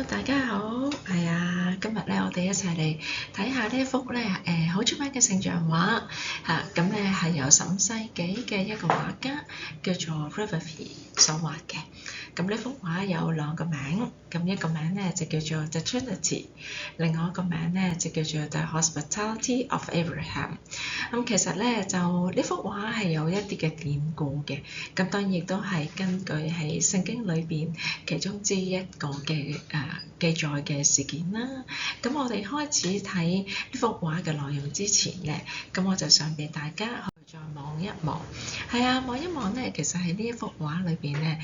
大家好，係啊，今日咧我哋一齊嚟睇下呢一幅咧好出名嘅聖像畫嚇，咁咧係由15世紀嘅一個畫家叫做 Raffaello 所畫嘅。咁呢幅畫有兩個名，咁一個名咧就叫做 The Trinity， 另外一個名咧就叫做 The Hospitality of Abraham。咁其實咧就呢幅畫係有一啲嘅典故嘅，咁當然亦都係根據喺聖經裏邊其中之一個嘅記載嘅事件啦。咁我哋開始睇呢幅畫嘅內容之前咧，咁我就想俾大家再望一望，係啊，望一望咧，其實喺呢一幅畫裏邊咧，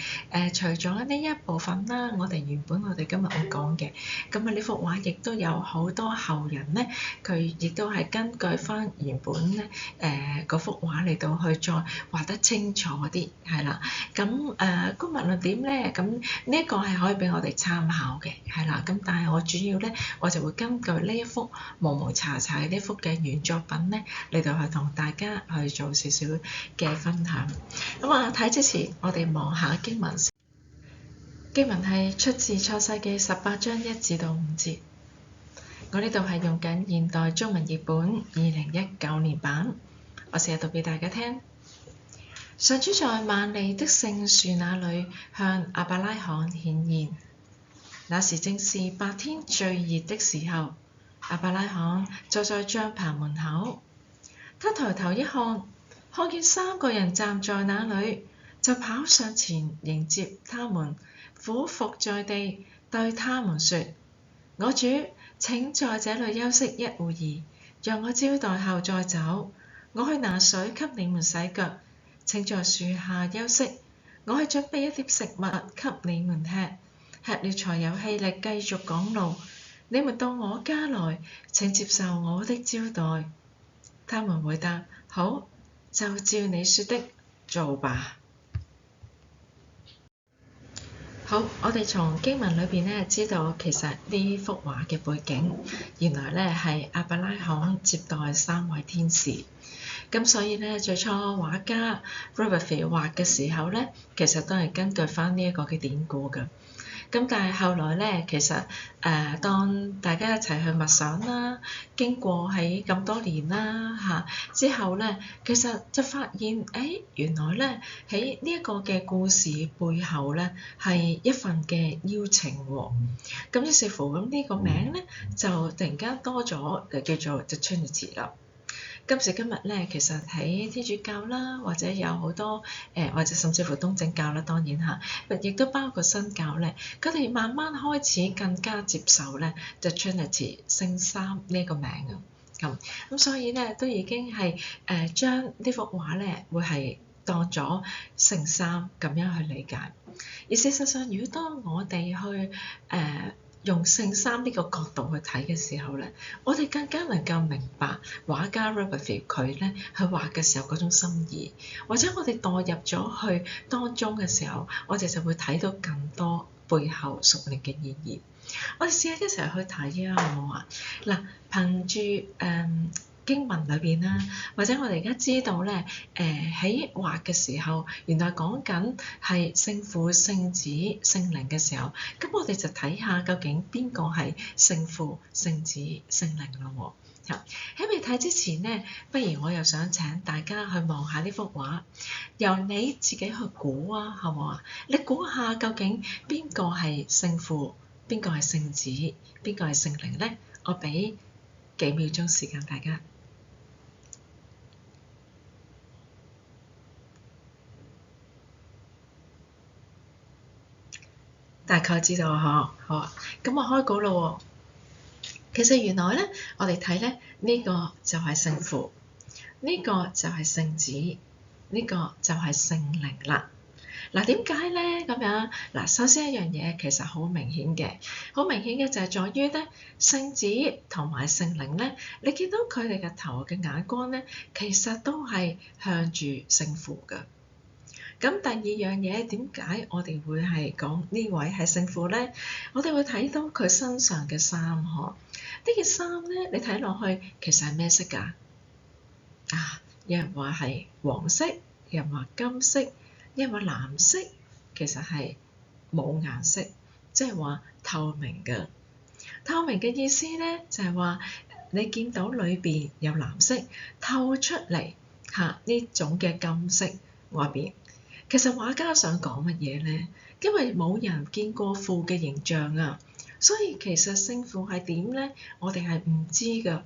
除咗呢一部分啦，我哋今日會講嘅，咁啊呢幅畫亦都有好多後人咧，佢亦都係根據翻原本咧嗰幅畫嚟到去再畫得清楚啲，係啦。咁無論點咧，咁呢一個係可以俾我哋參考嘅，係啦。咁但係我主要咧，我就會根據呢一幅毛毛查查嘅呢幅嘅原作品咧嚟到去同大家去做少少嘅分享。咁睇之前，我哋望下經文先。經文係出自創世記18章1至5節。我呢度係用緊現代中文譯本2019年版，我試下讀俾大家聽。上主在萬里的聖樹那裡向亞伯拉罕顯現，那時正是白天最熱的時候。亞伯拉罕坐在帳棚門口，他抬頭一看，看見3個人站在那裡，就跑上前迎接他們，俯伏在地，對他們說：我主，請在這裡休息一會兒，讓我招待後再走。我去拿水給你們洗腳，請在樹下休息。我去準備一碟食物給你們吃，吃了才有氣力繼續趕路。你們到我家來，請接受我的招待。他們回答：好，就照你說的做吧。好，我哋從經文裏邊咧知道，其實呢幅畫嘅背景原來咧係亞伯拉罕接待3位天使。咁所以咧，最初畫家 Raffaello 畫嘅時候咧，其實都係根據翻呢一個嘅典故㗎。咁但係後來咧，其實當大家一齊去默想啦，經過喺咁多年啦之後咧，其實就發現原來咧喺呢一個嘅故事背後咧係一份嘅邀請喎。咁於是乎咁呢個名咧就突然間多咗，就叫做 The Trinity 啦。今時今日咧，其實喺天主教啦，或者有好多或者甚至乎東正教啦，當然亦都包括新教咧，佢哋慢慢開始更加接受咧 The Trinity 聖三呢一個名啊。咁所以咧都已經係將呢幅畫咧會係當咗聖三咁樣去理解。而事實上，如果當我哋去用聖三呢個角度去睇嘅時候咧，我哋更加能夠明白畫家 Raffaello 佢咧去畫嘅時候嗰種心意，或者我哋代入咗去當中嘅時候，我哋就會睇到更多背後屬靈嘅意義。我哋試下一齊去睇啊，好唔好啊？嗱，憑住經文裏邊啦，或者我哋而家知道咧，喺畫嘅時候，原來講緊係聖父、聖子、聖靈嘅時候，咁我哋就睇下究竟邊個係聖父、聖子、聖靈咯喎。喺未睇之前咧，不如我又想請大家去望下呢幅畫，由你自己去估啊，好唔好啊？你估下究竟邊個係聖父，邊個係聖子，邊個係聖靈咧？我俾幾秒鐘時間大家。大概知道嗬，好啊，咁我開估咯喎。其實原來咧，我哋睇咧呢個就係聖父，呢個就係聖子，呢個就係聖靈啦。嗱，點解咧咁樣？嗱，首先一樣嘢其實好明顯嘅，好明顯嘅就係在於咧聖子同埋聖靈咧，你見到佢哋嘅頭嘅眼光咧，其實都係向住聖父㗎。咁第二樣嘢，點解我哋會係講呢位係聖父咧？我哋會睇到佢身上嘅衫呢件衫咧，你睇落去其實係咩色㗎？有人話係黃色，有人話金色，有人話藍色，其實係冇顏色。即係話透明嘅。透明嘅意思咧，就係話你見到裏邊有藍色透出嚟呢種嘅金色外邊。其實畫家想講乜嘢咧？因為冇人見過父嘅形象啊，所以其實聖父係點咧，我哋係唔知㗎。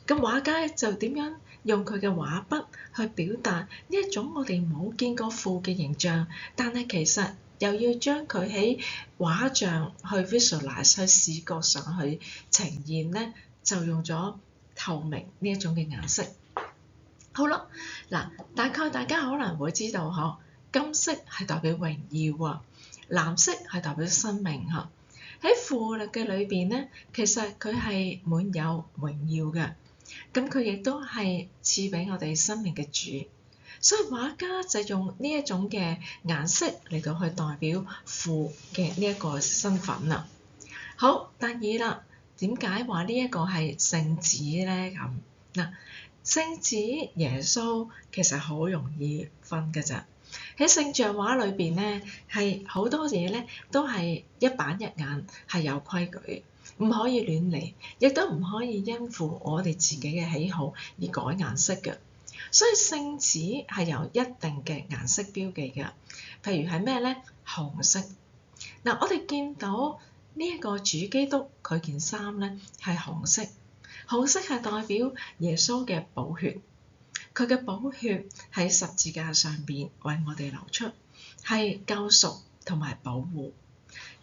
咁畫家就點樣用佢嘅畫筆去表達呢一種我哋冇見過父嘅形象，但係其實又要將佢喺畫像去 visualize 去視覺上去呈現咧，就用咗透明呢一種嘅顏色。好啦，嗱，大概大家可能會知道金色係代表榮耀啊，藍色係代表生命嚇。喺父嘅裏邊咧，其實佢係滿有榮耀嘅，咁佢亦都係賜俾我哋生命嘅主，所以畫家就用呢一種嘅顏色嚟到去代表父嘅呢一個身份啦。好，第二啦，點解話呢一個係聖子咧？咁嗱，聖子耶穌其實好容易分㗎咋。喺聖像畫裏邊咧，係好多嘢咧都係一板一眼，係有規矩，唔可以亂嚟，亦都唔可以因付我哋自己嘅喜好而改顏色嘅。所以聖子係有一定嘅顏色標記嘅，譬如係咩咧？紅色。嗱，我哋見到呢一個主基督佢件衫咧係紅色，紅色係代表耶穌嘅寶血。佢嘅寶血喺十字架上邊為我哋流出，係救贖同埋保護。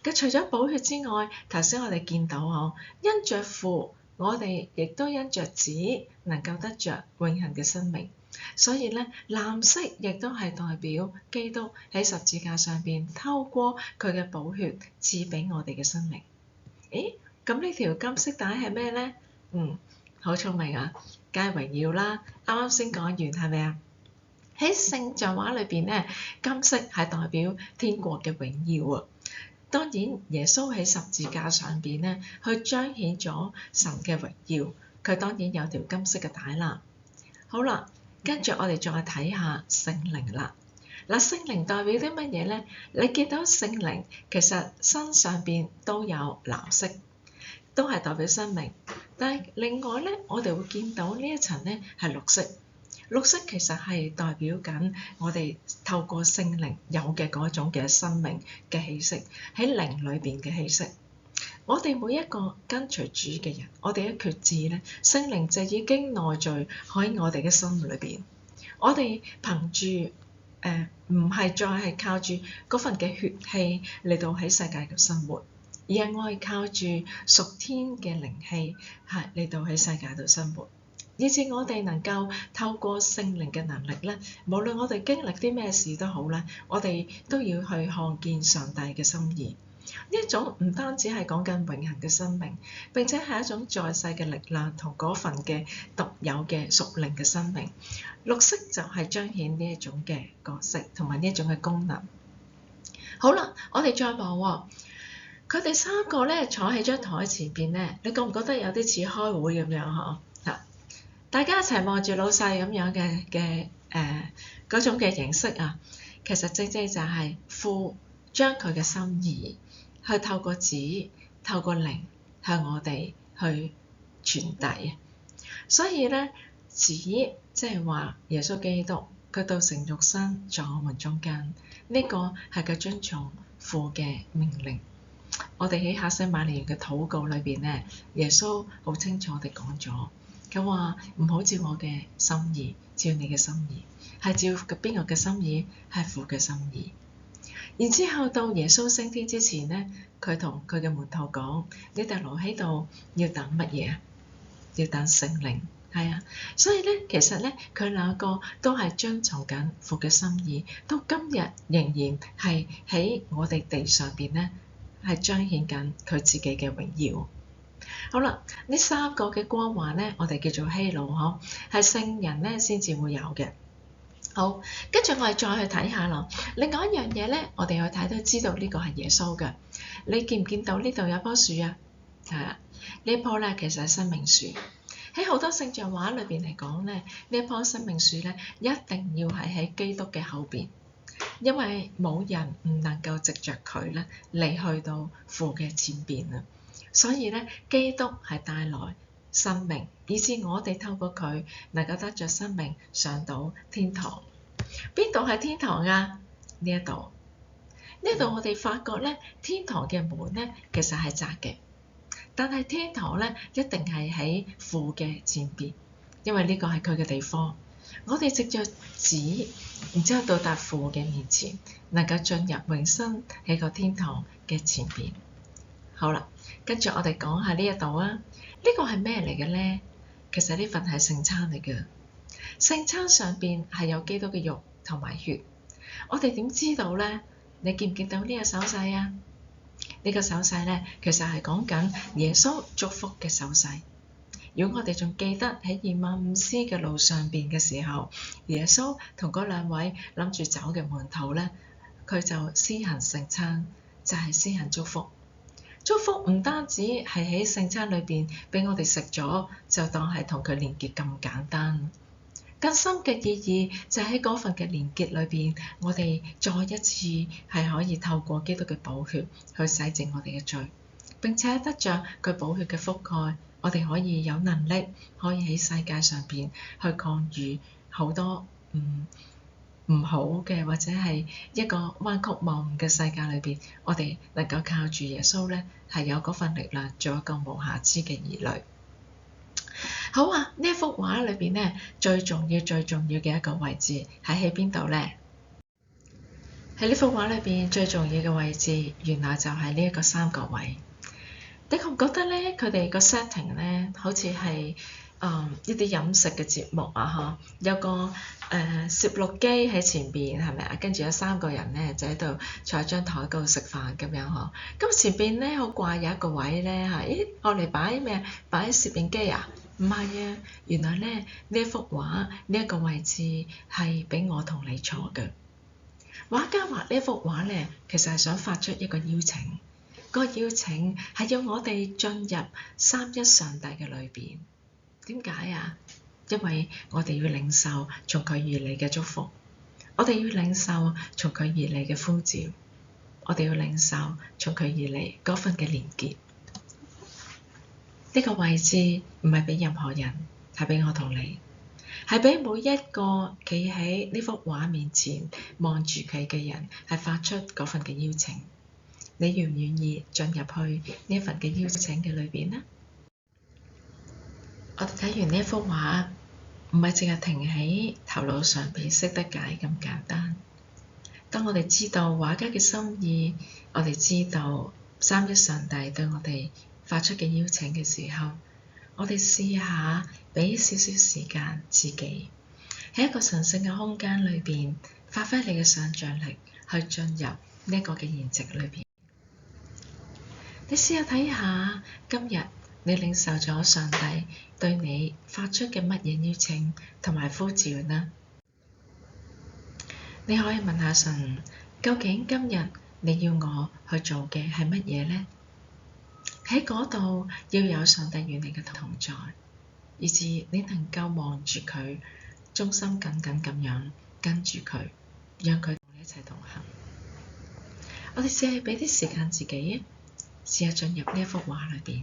咁除咗寶血之外，頭先我哋見到因着父，我哋亦都因着子能夠得着永恆嘅生命。所以咧，藍色亦都係代表基督喺十字架上邊透過佢嘅寶血賜俾我哋嘅生命。誒，咁呢條金色帶係咩咧？好聰明啊！梗係榮耀啦，啱啱先講完係咪啊？喺聖像畫裏邊咧，金色係代表天國嘅榮耀啊。當然，耶穌喺十字架上邊咧，去彰顯咗神嘅榮耀，佢當然有條金色嘅帶啦。好啦，跟住我哋再睇下聖靈啦。嗱，聖靈代表啲乜嘢咧？你見到聖靈其實身上邊都有藍色，都係代表生命。但係另外咧，我哋會見到呢一層咧係綠色。綠色其實係代表緊我哋透過聖靈有嘅嗰種嘅生命嘅氣息，喺靈裏邊嘅氣息。我哋每一個跟隨主嘅人，我哋一決志咧，聖靈就已經內聚喺我哋嘅心裏邊。我哋憑住唔係再係靠住嗰份嘅血氣嚟到喺世界嘅生活，而係我係靠住屬天嘅靈氣嚟到喺世界度生活，以至我哋能夠透過聖靈嘅能力咧，無論我哋經歷啲咩事都好咧，我哋都要去看見上帝嘅心意。呢一種唔單止係講緊永恆嘅生命，並且係一種在世嘅力量同嗰份嘅獨有嘅屬靈嘅生命。綠色就係彰顯呢一種嘅角色同埋呢一種嘅功能。好啦，我哋再望喎。佢哋三個咧坐喺張台前邊咧，你覺唔覺得有啲似開會咁樣？大家一齊望住老細咁樣嘅嗰種嘅形式啊，其實正正就係父將佢嘅心意去透過子、透過靈向我哋去傳遞。所以咧，子即係話耶穌基督，佢道成肉身在我們中間，呢個係佢遵從父嘅命令。我哋喺客西馬尼園嘅禱告裏邊咧，耶穌好清楚地講咗，佢話唔好照我嘅心意，照你嘅心意，係照邊個嘅心意？係父嘅心意。然之後到耶穌升天之前咧，佢同佢嘅門徒講：你哋留喺度要等乜嘢啊？要等聖靈。係啊，所以咧，其實咧，佢兩個都係遵從緊父嘅心意，到今日仍然係喺我哋地上邊咧，係彰顯緊佢自己嘅榮耀。好啦，呢三個嘅光環咧，我哋叫做希路，係聖人咧先至會有嘅。好，跟住我哋再去睇下咯。另外一樣嘢咧，我哋去睇都知道呢個係耶穌嘅。你見唔見到呢度有棵樹啊？係啊，呢棵咧其實係生命樹。喺好多聖像畫裏邊嚟講咧，呢一棵生命樹咧一定要係喺基督嘅後邊。因為冇人唔能夠藉着佢咧嚟去到父嘅前邊啊。所以咧，基督係帶來生命，以致我哋透過佢能夠得着生命，上到天堂。邊度係天堂啊？呢一度我哋發覺咧，天堂嘅門咧其實係窄嘅，但係天堂咧一定係喺父嘅前邊，因為呢個係佢嘅地方。我哋藉着子，然之後到達父嘅面前，能夠進入永生喺個天堂嘅前邊。好啦，跟住我哋講下呢一度啊，呢個係咩嚟嘅咧？其實呢份係聖餐嚟嘅，聖餐上邊係有基督嘅肉同埋血。我哋點知道咧？你見唔見到呢個手勢啊？呢個手勢咧，其實係講緊耶穌祝福嘅手勢。如果我哋仲記得喺以馬忤斯嘅路上邊嘅時候，耶穌同嗰兩位諗住走嘅門徒咧，佢就施行聖餐，就係施行祝福。祝福唔單止係喺聖餐裏邊俾我哋食咗，就當係同佢連結咁簡單。更深嘅意義就喺嗰份嘅連結裏邊，我哋再一次係可以透過基督嘅寶血去洗淨我哋嘅罪，並且得着佢寶血嘅覆蓋，我哋可以有能力可以喺世界上邊去抗禦好多唔好嘅，或者係一個彎曲謬誤嘅世界裏邊，我哋能夠靠住耶穌咧，係有嗰份力量做一個無瑕疵嘅兒女。好啊，呢一幅畫裏邊咧，最重要嘅一個位置係喺邊度咧？喺呢幅畫裏邊最重要嘅位置，原來就係呢一個三角位。你覺唔覺得咧，佢哋個 setting 咧，好似係一啲飲食嘅節目啊？有個攝錄機喺前邊，係咪啊？跟住有三個人咧就喺度坐喺張台嗰度食飯咁樣嗬。咁前邊咧好怪有一個位咧嚇，咦？我嚟擺咩？擺攝影機啊？唔係啊，原來咧呢一幅畫呢一個位置係俾我同你坐嘅。畫家畫呢一幅畫咧，其實係想發出一個邀請。個邀請係要我哋進入三一上帝嘅裏邊。點解啊？因為我哋要領受從佢而嚟嘅祝福，我哋要領受從佢而嚟嘅呼召，我哋要領受從佢而嚟嗰份嘅連結。呢個位置唔係俾任何人，係俾我同你，係俾每一個企喺呢幅畫面前望住佢嘅人，係發出嗰份嘅邀請。你願唔願意進入去呢一份嘅邀請嘅裏邊呢？我哋睇完呢一幅畫，唔係淨係停喺頭腦上邊識得解咁簡單。當我哋知道畫家嘅心意，我哋知道三一上帝對我哋發出嘅邀請嘅時候，我哋試下俾少少時間自己喺一個神聖嘅空間裏邊，發揮你嘅想像力去進入呢一個嘅筵席裏邊。你試下睇下，今日你領受咗上帝對你發出嘅乜嘢邀請同埋呼召呢？你可以問下神，究竟今日你要我去做嘅係乜嘢呢？喺嗰度要有上帝與你嘅同在，以致你能夠望住佢，忠心緊緊咁樣跟住佢，讓佢同你一齊同行。我哋試下俾啲時間自己，試下進入呢一幅畫裏邊。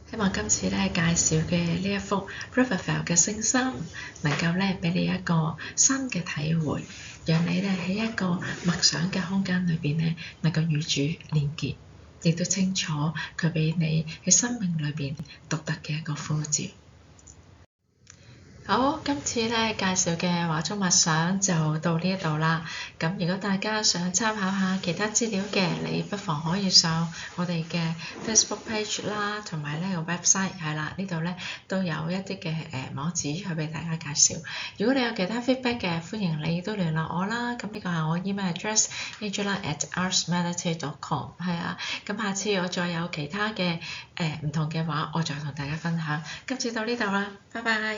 希望今次咧介紹嘅呢一幅 Raphael 嘅聖心，能夠咧俾你一個新嘅體會，讓你咧喺一個默想嘅空間裏邊咧，能夠與主連結，亦都清楚佢俾你喺生命裏邊獨特嘅一個呼召。好，今次咧介紹嘅畫中物相就到呢一度啦。咁如果大家想參考下其他資料嘅，你不妨可以上我哋嘅 Facebook page 啦，同埋呢個 website 係啦，呢度咧都有一啲嘅網址去俾大家介紹。如果你有其他 feedback 嘅，歡迎你都聯絡我啦。咁呢個係我 email address angela@artsmelody.com 係啊。咁下次我再有其他嘅唔同嘅畫，我再同大家分享。今次到呢度啦，拜拜。